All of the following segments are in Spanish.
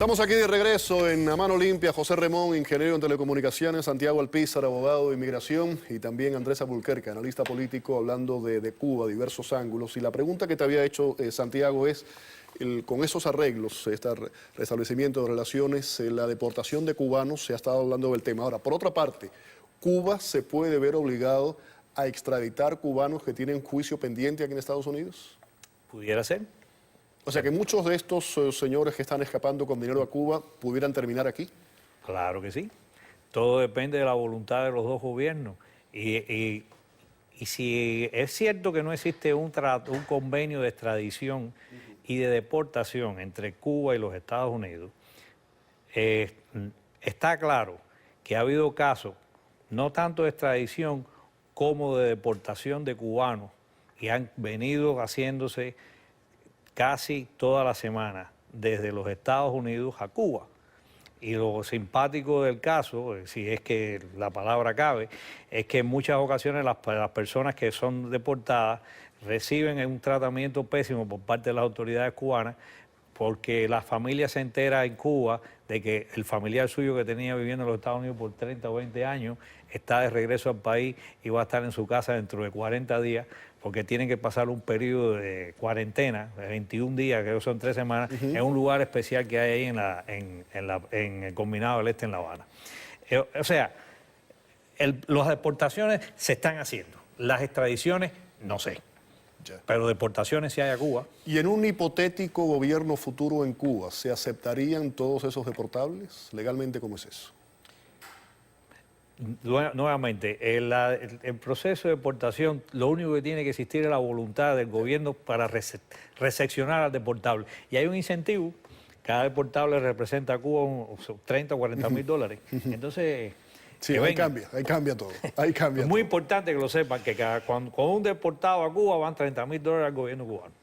Estamos aquí de regreso en A Mano Limpia. José Remón, ingeniero en telecomunicaciones, Santiago Alpizar, abogado de inmigración, y también Andrés Abulquerque, analista político, hablando de Cuba, diversos ángulos. Y la pregunta que te había hecho, Santiago, es, con esos arreglos, este restablecimiento de relaciones, la deportación de cubanos, se ha estado hablando del tema. Ahora, por otra parte, ¿Cuba se puede ver obligado a extraditar cubanos que tienen juicio pendiente aquí en Estados Unidos? Pudiera ser. O sea que muchos de estos señores que están escapando con dinero a Cuba pudieran terminar aquí. Claro que sí. Todo depende de la voluntad de los dos gobiernos. Y si es cierto que no existe un convenio de extradición y de deportación entre Cuba y los Estados Unidos, está claro que ha habido casos, no tanto de extradición como de deportación de cubanos, y han venido haciéndose casi toda la semana desde los Estados Unidos a Cuba. Y lo simpático del caso, si es que la palabra cabe, es que en muchas ocasiones las personas que son deportadas reciben un tratamiento pésimo por parte de las autoridades cubanas, porque la familia se entera en Cuba de que el familiar suyo que tenía viviendo en los Estados Unidos por 30 o 20 años está de regreso al país y va a estar en su casa dentro de 40 días, porque tienen que pasar un periodo de cuarentena de 21 días, que son 3 semanas, en un lugar especial que hay ahí en el Combinado del Este, en La Habana. O sea, las deportaciones se están haciendo, las extradiciones no sé. Pero deportaciones sí hay a Cuba. ¿Y en un hipotético gobierno futuro en Cuba, se aceptarían todos esos deportables? ¿Legalmente cómo es eso? Nuevamente, el proceso de deportación, lo único que tiene que existir es la voluntad del gobierno para recepcionar al deportable. Y hay un incentivo, cada deportable representa a Cuba unos 30 o 40 mil dólares. Entonces... Sí, ahí cambia todo. Ahí cambia es muy todo. importante que lo sepan, que con un deportado a Cuba van 30 mil dólares al gobierno cubano.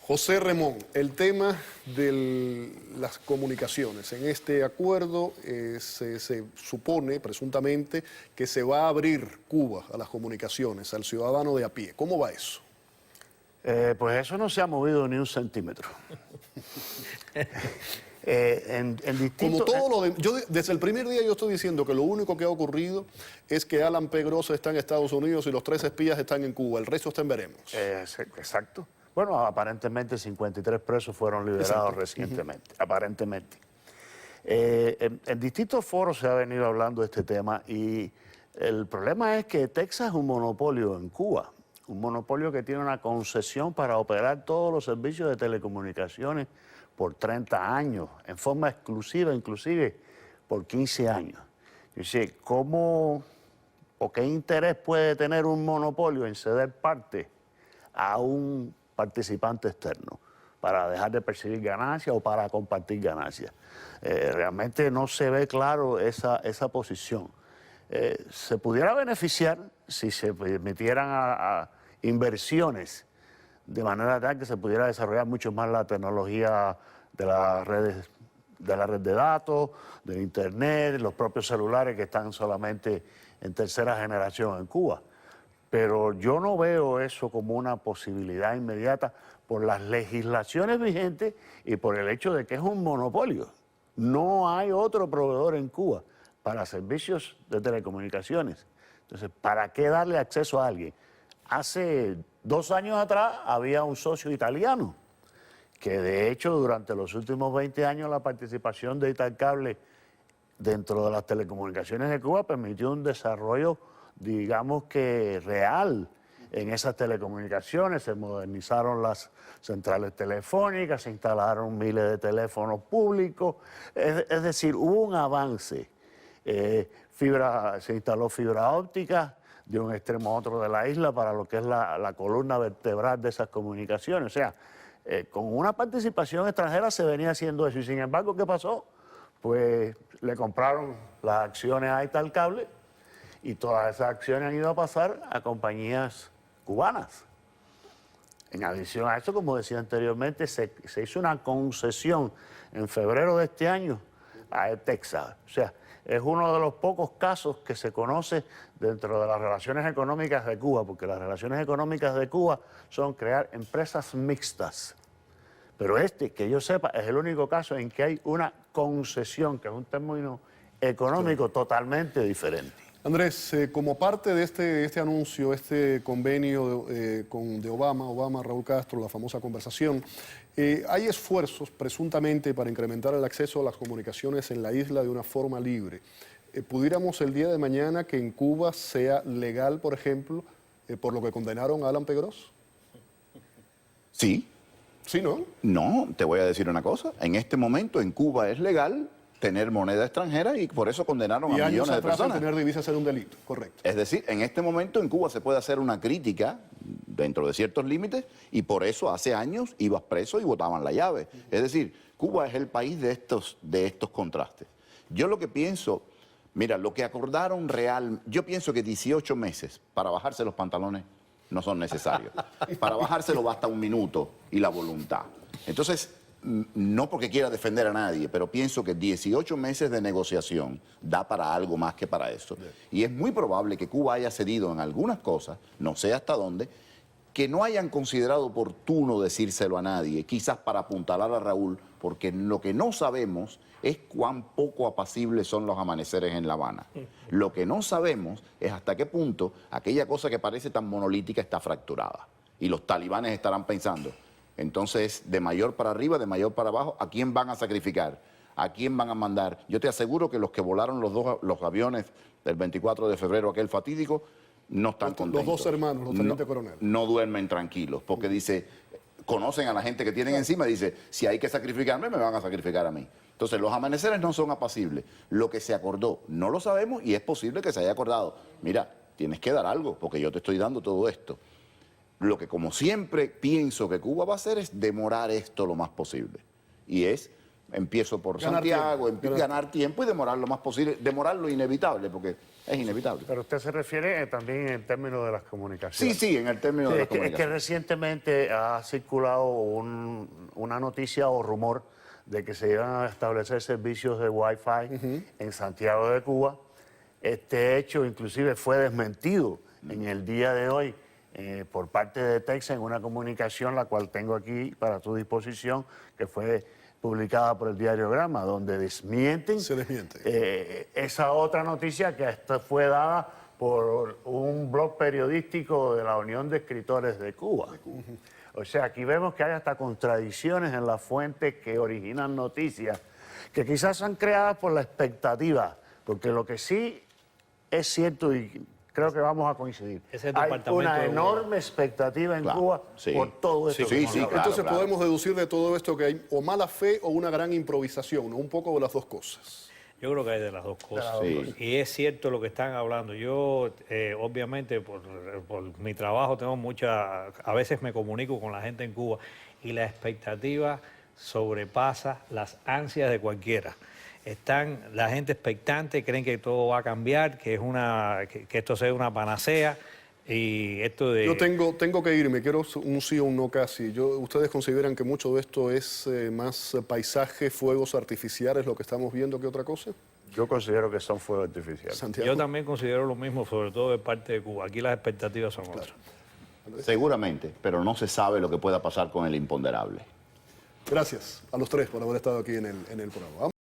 José Remón, el tema de las comunicaciones. En este acuerdo se supone, presuntamente, que se va a abrir Cuba a las comunicaciones, al ciudadano de a pie. ¿Cómo va eso? Pues eso no se ha movido ni un centímetro. Como todo lo desde el primer día yo estoy diciendo que lo único que ha ocurrido es que Alan P. Grosso está en Estados Unidos y los 3 espías están en Cuba. El resto está en veremos. Exacto. Bueno, aparentemente 53 presos fueron liberados recientemente, aparentemente. En distintos foros se ha venido hablando de este tema y el problema es que Texas es un monopolio en Cuba, un monopolio que tiene una concesión para operar todos los servicios de telecomunicaciones por 30 años, en forma exclusiva, inclusive por 15 años. Yo sé, ¿cómo o qué interés puede tener un monopolio en ceder parte a un participante externo para dejar de percibir ganancias o para compartir ganancias? Realmente no se ve claro esa posición. Se pudiera beneficiar si se permitieran a inversiones de manera tal que se pudiera desarrollar mucho más la tecnología de las redes, de la red de datos, del internet, los propios celulares que están solamente en tercera generación en Cuba. Pero yo no veo eso como una posibilidad inmediata por las legislaciones vigentes y por el hecho de que es un monopolio. No hay otro proveedor en Cuba para servicios de telecomunicaciones. Entonces, ¿para qué darle acceso a alguien? Hace 2 años atrás había un socio italiano que de hecho durante los últimos 20 años la participación de Italcable dentro de las telecomunicaciones de Cuba permitió un desarrollo, digamos que real, en esas telecomunicaciones. Se modernizaron las centrales telefónicas, se instalaron miles de teléfonos públicos, es decir, hubo un avance. Se instaló fibra óptica de un extremo a otro de la isla para lo que es la columna vertebral de esas comunicaciones. O sea, con una participación extranjera se venía haciendo eso. Y sin embargo, ¿qué pasó? Pues le compraron las acciones a Italcable y todas esas acciones han ido a pasar a compañías cubanas. En adición a eso, como decía anteriormente, se hizo una concesión en febrero de este año a Texas. O sea, es uno de los pocos casos que se conoce dentro de las relaciones económicas de Cuba, porque las relaciones económicas de Cuba son crear empresas mixtas. Pero que yo sepa, es el único caso en que hay una concesión, que es un término económico totalmente diferente. Andrés, como parte de este anuncio, este convenio de Obama, Raúl Castro, la famosa conversación, hay esfuerzos presuntamente para incrementar el acceso a las comunicaciones en la isla de una forma libre. ¿Pudiéramos el día de mañana que en Cuba sea legal, por ejemplo, por lo que condenaron a Alan Pegrosz? Sí. Sí, ¿no? No, te voy a decir una cosa. En este momento en Cuba es legal tener moneda extranjera y por eso condenaron Y a años millones de atrás personas. tener divisas era un delito, correcto. Es decir, en este momento en Cuba se puede hacer una crítica dentro de ciertos límites y por eso hace años ibas preso y botaban la llave. Es decir, Cuba es el país de estos contrastes. Yo lo que pienso, mira, lo que acordaron yo pienso que 18 meses para bajarse los pantalones no son necesarios. Para bajárselo basta un minuto y la voluntad. Entonces, no porque quiera defender a nadie, pero pienso que 18 meses de negociación da para algo más que para eso. Y es muy probable que Cuba haya cedido en algunas cosas, no sé hasta dónde, que no hayan considerado oportuno decírselo a nadie, quizás para apuntalar a Raúl, porque lo que no sabemos es cuán poco apacibles son los amaneceres en La Habana. Lo que no sabemos es hasta qué punto aquella cosa que parece tan monolítica está fracturada. Y los talibanes estarán pensando, entonces, de mayor para arriba, de mayor para abajo, ¿a quién van a sacrificar? ¿A quién van a mandar? Yo te aseguro que los que volaron los aviones del 24 de febrero, aquel fatídico, no están contentos. Los dos hermanos, los tenientes coroneles. No duermen tranquilos, porque dice, conocen a la gente que tienen encima, dice, si hay que sacrificarme, me van a sacrificar a mí. Entonces, los amaneceres no son apacibles. Lo que se acordó, no lo sabemos y es posible que se haya acordado. Mira, tienes que dar algo, porque yo te estoy dando todo esto. Lo que, como siempre, pienso que Cuba va a hacer es demorar esto lo más posible. Y empiezo por Santiago, ganar tiempo y demorar lo más posible, demorar lo inevitable, porque es inevitable. Pero usted se refiere también en términos de las comunicaciones. Sí, en el término de las Es que comunicaciones. recientemente ha circulado una noticia o rumor de que se iban a establecer servicios de Wi-Fi en Santiago de Cuba. Este hecho inclusive fue desmentido en el día de hoy por parte de Texas en una comunicación, la cual tengo aquí para tu disposición, que fue publicada por el diario Grama, donde desmienten Se desmiente. esa otra noticia que esta fue dada por un blog periodístico de la Unión de Escritores de Cuba. O sea, aquí vemos que hay hasta contradicciones en las fuentes que originan noticias, que quizás son creadas por la expectativa, porque lo que sí es cierto y creo que vamos a coincidir. Hay una enorme expectativa en Cuba por todo esto. Sí, claro, Entonces claro. podemos deducir de todo esto que hay o mala fe o una gran improvisación, ¿no? Un poco de las dos cosas. Yo creo que hay de las dos cosas. Sí. Y es cierto lo que están hablando. Yo, obviamente, por mi trabajo a veces me comunico con la gente en Cuba y la expectativa sobrepasa las ansias de cualquiera. Están la gente expectante, creen que todo va a cambiar, que esto sea una panacea. Y esto de... Yo tengo que irme, quiero un sí o un no casi. ¿Ustedes consideran que mucho de esto es más paisaje, fuegos artificiales, lo que estamos viendo, que otra cosa? Yo considero que son fuegos artificiales. Santiago. Yo también considero lo mismo, sobre todo de parte de Cuba. Aquí las expectativas son otras. Seguramente, pero no se sabe lo que pueda pasar con el imponderable. Gracias a los tres por haber estado aquí en el programa.